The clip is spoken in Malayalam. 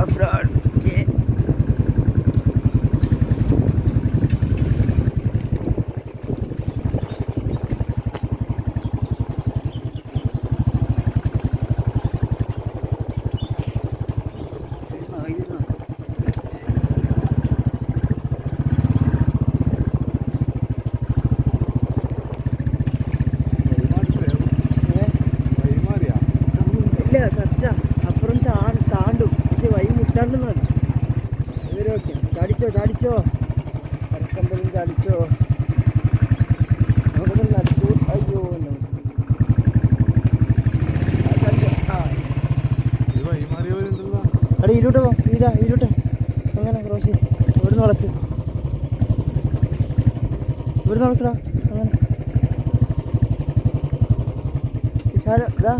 അഫ്രാൻ ഇല്ല കറക്റ്റാ. അപ്പുറം താണ്ടും, പക്ഷെ വഴി മുട്ടാണ്ടെന്നത്. ഇവരൊക്കെ ചാടിച്ചോ അരക്കമ്പലും ചാടിച്ചോ. നമുക്ക് നടക്കൂ. അയ്യോ അടെ ഇരുട്ടെ പോ. ഇരുട്ടെ അങ്ങനെ ക്രോസ് ഇവിടുന്ന് വളക്ക്, ഇവിടുന്ന് വളക്കടാ അങ്ങനെ. ഇതാ